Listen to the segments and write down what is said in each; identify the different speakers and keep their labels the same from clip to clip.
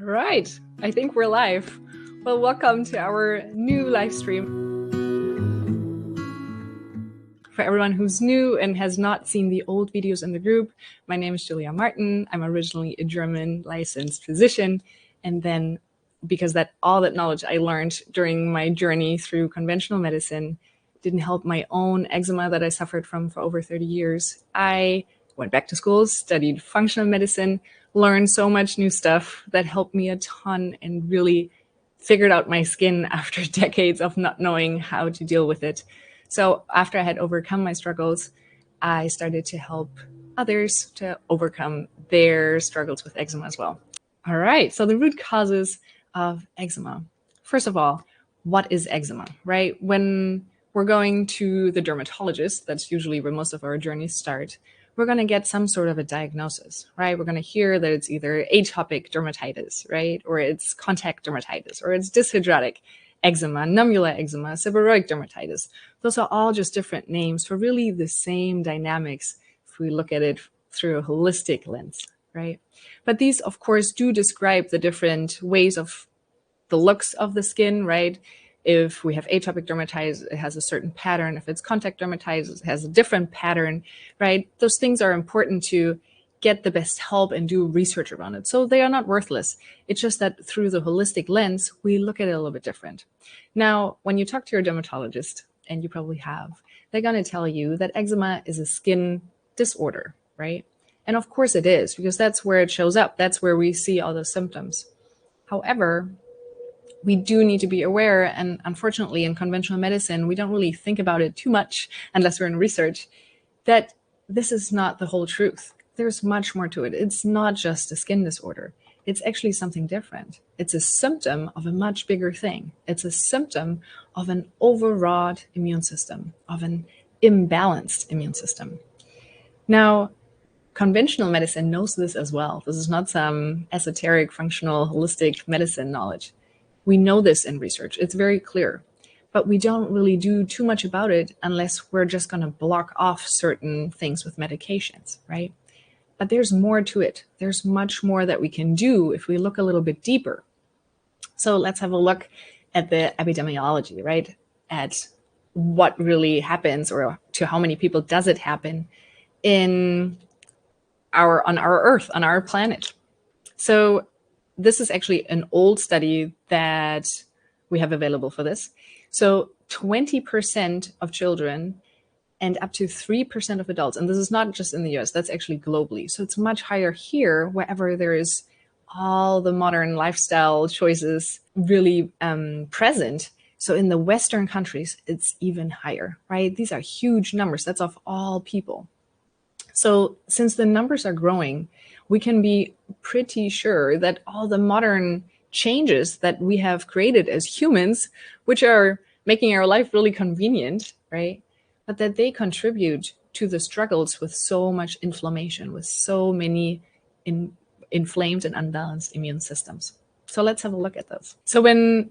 Speaker 1: All right, I think we're live. Well, welcome to our new live stream. For everyone who's new and has not seen the old videos in the group, my name is Julia Martin. I'm originally a German licensed physician, and then because all that knowledge I learned during my journey through conventional medicine didn't help my own eczema that I suffered from for over 30 years, I went back to school, studied functional medicine, learned so much new stuff that helped me a ton and really figured out my skin after decades of not knowing how to deal with it. So after I had overcome my struggles, I started to help others to overcome their struggles with eczema as well. All right, so the root causes of eczema. First of all, what is eczema, right? When we're going to the dermatologist, that's usually where most of our journeys start, we're going to get some sort of a diagnosis, right? We're going to hear that it's either atopic dermatitis, right? Or it's contact dermatitis, or it's dyshidrotic eczema, nummular eczema, seborrheic dermatitis. Those are all just different names for really the same dynamics if we look at it through a holistic lens, right? But these, of course, do describe the different ways of the looks of the skin, right? If we have atopic dermatitis, it has a certain pattern. If it's contact dermatitis, it has a different pattern, right? Those things are important to get the best help and do research around it. So they are not worthless. It's just that through the holistic lens, we look at it a little bit different. Now, when you talk to your dermatologist, and you probably have, they're going to tell you that eczema is a skin disorder, right? And of course it is, because that's where it shows up. That's where we see all those symptoms. However, we do need to be aware, and unfortunately in conventional medicine, we don't really think about it too much unless we're in research, that this is not the whole truth. There's much more to it. It's not just a skin disorder. It's actually something different. It's a symptom of a much bigger thing. It's a symptom of an overwrought immune system, of an imbalanced immune system. Now, conventional medicine knows this as well. This is not some esoteric, functional, holistic medicine knowledge. We know this in research. It's very clear. But we don't really do too much about it unless we're just going to block off certain things with medications, right? But there's more to it. There's much more that we can do if we look a little bit deeper. So let's have a look at the epidemiology, right? At what really happens, or to how many people does it happen on our Earth, on our planet. So this is actually an old study that we have available for this. So 20% of children and up to 3% of adults, and this is not just in the US, that's actually globally. So it's much higher here, wherever there is all the modern lifestyle choices really present. So in the Western countries, it's even higher, right? These are huge numbers. That's of all people. So since the numbers are growing, we can be pretty sure that all the modern changes that we have created as humans, which are making our life really convenient, right? But that they contribute to the struggles with so much inflammation, with so many inflamed and unbalanced immune systems. So let's have a look at this. So when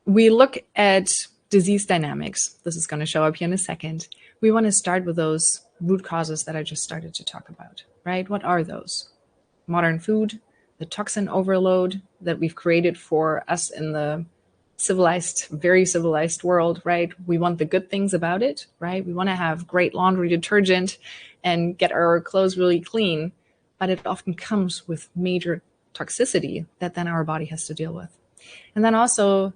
Speaker 1: we look at disease dynamics, this is going to show up here in a second, we want to start with those root causes that I just started to talk about, right? What are those? Modern food, the toxin overload that we've created for us in the civilized, very civilized world, right? We want the good things about it, right? We want to have great laundry detergent and get our clothes really clean, but it often comes with major toxicity that then our body has to deal with. And then also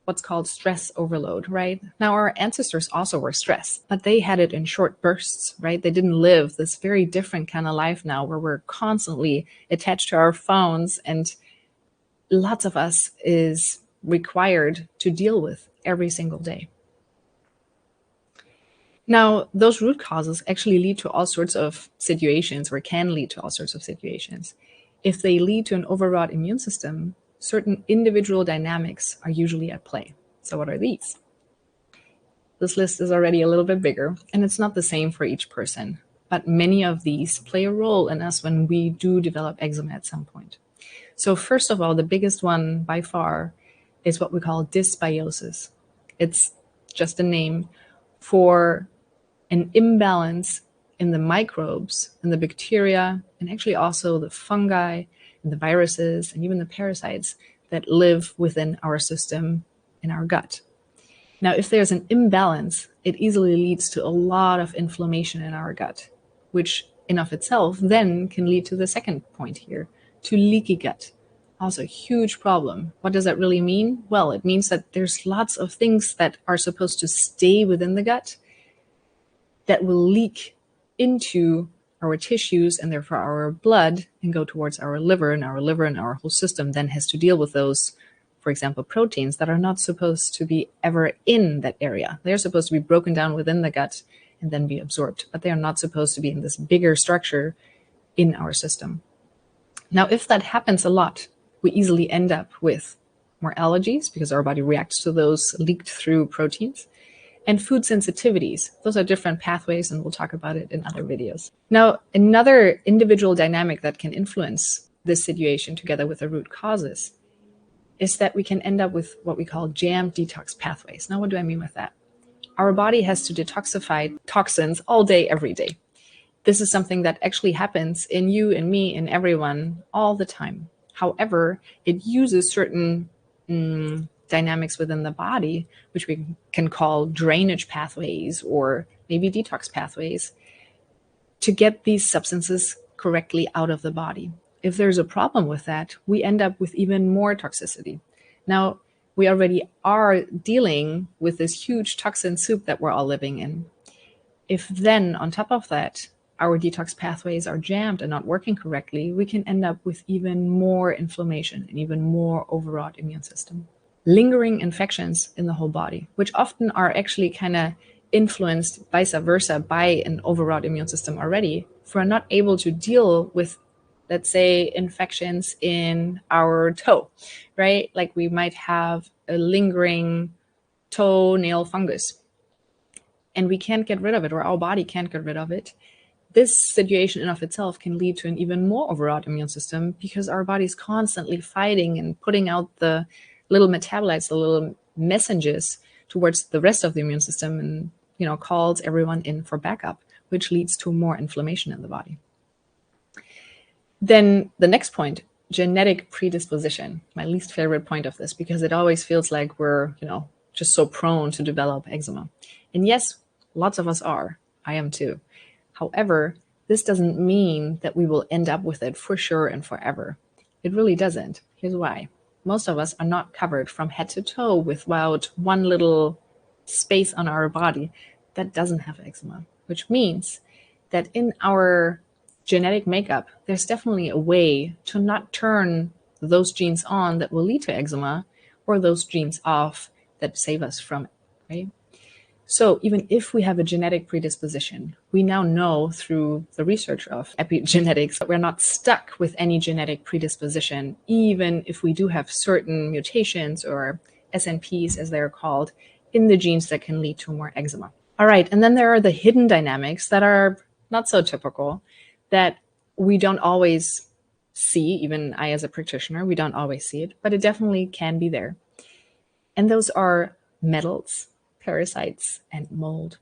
Speaker 1: what's called stress overload, right? Now, our ancestors also were stressed, but they had it in short bursts, right? They didn't live this very different kind of life now where we're constantly attached to our phones, and lots of us is required to deal with every single day. Now, those root causes actually lead to all sorts of situations, or can lead to all sorts of situations. If they lead to an overwrought immune system, certain individual dynamics are usually at play. So what are these? This list is already a little bit bigger, and it's not the same for each person, but many of these play a role in us when we do develop eczema at some point. So first of all, the biggest one by far is what we call dysbiosis. It's just a name for an imbalance in the microbes, in the bacteria, and actually also the fungi and the viruses, and even the parasites that live within our system in our gut. Now, if there's an imbalance, it easily leads to a lot of inflammation in our gut, which in of itself then can lead to the second point here, to leaky gut. Also a huge problem. What does that really mean? Well, it means that there's lots of things that are supposed to stay within the gut that will leak into our tissues and therefore our blood and go towards our liver, and our whole system then has to deal with those, for example, proteins that are not supposed to be ever in that area. They're supposed to be broken down within the gut and then be absorbed, but they are not supposed to be in this bigger structure in our system. Now, if that happens a lot, we easily end up with more allergies because our body reacts to those leaked through proteins, and food sensitivities. Those are different pathways, and we'll talk about it in other videos. Now, another individual dynamic that can influence this situation together with the root causes is that we can end up with what we call jammed detox pathways. Now, what do I mean with that? Our body has to detoxify toxins all day, every day. This is something that actually happens in you and me and everyone all the time. However, it uses certain dynamics within the body, which we can call drainage pathways or maybe detox pathways, to get these substances correctly out of the body. If there's a problem with that, we end up with even more toxicity. Now, we already are dealing with this huge toxin soup that we're all living in. If then, on top of that, our detox pathways are jammed and not working correctly, we can end up with even more inflammation and even more overwrought immune system. Lingering infections in the whole body, which often are actually kind of influenced vice versa by an overwrought immune system already, if we're not able to deal with, let's say, infections in our toe, right? Like we might have a lingering toenail fungus and we can't get rid of it, or our body can't get rid of it. This situation in of itself can lead to an even more overwrought immune system because our body is constantly fighting and putting out the little metabolites, the little messengers towards the rest of the immune system, and calls everyone in for backup, which leads to more inflammation in the body. Then the next point, genetic predisposition, my least favorite point of this, because it always feels like we're just so prone to develop eczema. And yes, lots of us are. I am too. However, this doesn't mean that we will end up with it for sure and forever. It really doesn't. Here's why. Most of us are not covered from head to toe without one little space on our body that doesn't have eczema, which means that in our genetic makeup, there's definitely a way to not turn those genes on that will lead to eczema, or those genes off that save us from it, right? So even if we have a genetic predisposition, we now know through the research of epigenetics that we're not stuck with any genetic predisposition, even if we do have certain mutations, or SNPs as they're called, in the genes that can lead to more eczema. All right, and then there are the hidden dynamics that are not so typical, that we don't always see. Even I as a practitioner, we don't always see it, but it definitely can be there. And those are metals, parasites, and mold.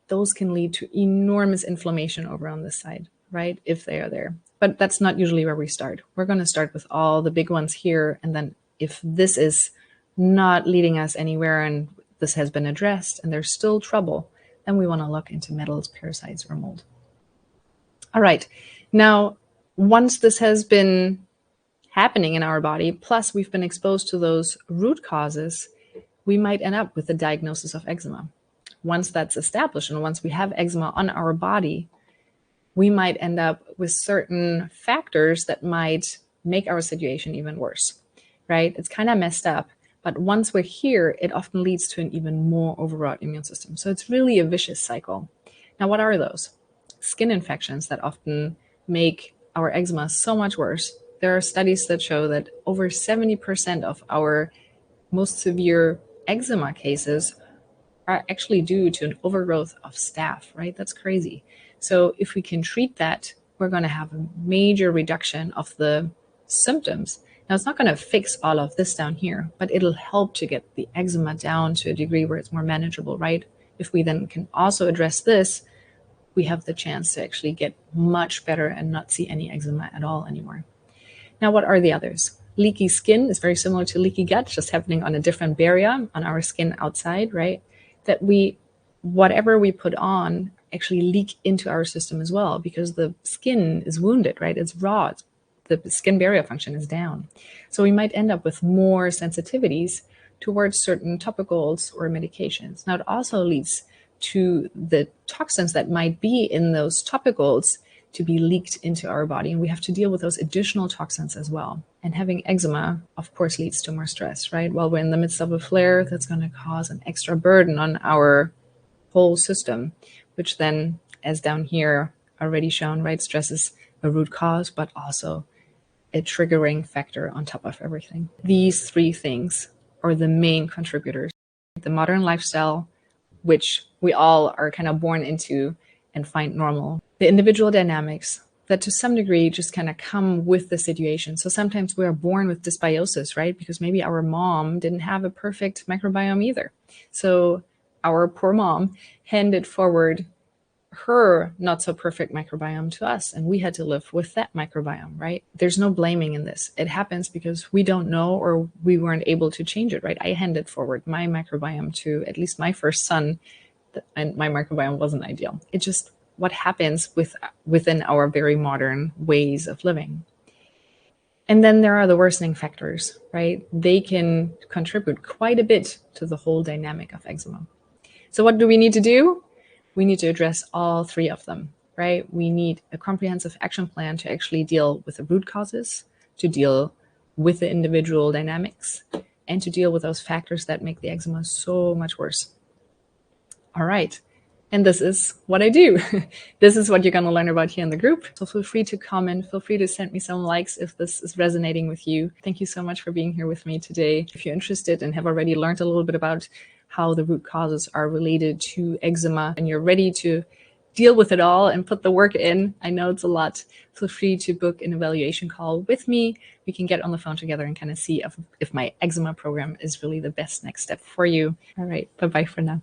Speaker 1: Those can lead to enormous inflammation over on this side, right? If they are there. But that's not usually where we start. We're going to start with all the big ones here. And then if this is not leading us anywhere and this has been addressed and there's still trouble, then we want to look into metals, parasites, or mold. All right. Now, once this has been happening in our body, plus we've been exposed to those root causes, we might end up with the diagnosis of eczema. Once that's established, and once we have eczema on our body, we might end up with certain factors that might make our situation even worse, right? It's kind of messed up, but once we're here, it often leads to an even more overwrought immune system. So it's really a vicious cycle. Now, what are those? Skin infections that often make our eczema so much worse. There are studies that show that over 70% of our most severe eczema cases are actually due to an overgrowth of staph, right? That's crazy. So if we can treat that, we're going to have a major reduction of the symptoms. Now, it's not going to fix all of this down here, but it'll help to get the eczema down to a degree where it's more manageable, right? If we then can also address this, we have the chance to actually get much better and not see any eczema at all anymore. Now, what are the others? Leaky skin is very similar to leaky gut, just happening on a different barrier on our skin outside, right? That whatever we put on actually leak into our system as well, because the skin is wounded, right? It's raw. The skin barrier function is down. So we might end up with more sensitivities towards certain topicals or medications. Now, it also leads to the toxins that might be in those topicals to be leaked into our body, and we have to deal with those additional toxins as well. And having eczema, of course, leads to more stress, right? While we're in the midst of a flare, that's going to cause an extra burden on our whole system, which then, as down here already shown, right, stress is a root cause, but also a triggering factor on top of everything. These three things are the main contributors. The modern lifestyle, which we all are kind of born into and find normal. The individual dynamics that to some degree just kind of come with the situation. So sometimes we are born with dysbiosis, right? Because maybe our mom didn't have a perfect microbiome either. So our poor mom handed forward her not so perfect microbiome to us, and we had to live with that microbiome, right? There's no blaming in this. It happens because we don't know or we weren't able to change it, right? I handed forward my microbiome to at least my first son, and my microbiome wasn't ideal. It just what happens within our very modern ways of living. And then there are the worsening factors, right? They can contribute quite a bit to the whole dynamic of eczema. So what do we need to do? We need to address all three of them, right? We need a comprehensive action plan to actually deal with the root causes, to deal with the individual dynamics, and to deal with those factors that make the eczema so much worse. All right. And this is what I do. This is what you're going to learn about here in the group. So feel free to comment. Feel free to send me some likes if this is resonating with you. Thank you so much for being here with me today. If you're interested and have already learned a little bit about how the root causes are related to eczema and you're ready to deal with it all and put the work in, I know it's a lot, feel free to book an evaluation call with me. We can get on the phone together and kind of see if my eczema program is really the best next step for you. All right. Bye-bye for now.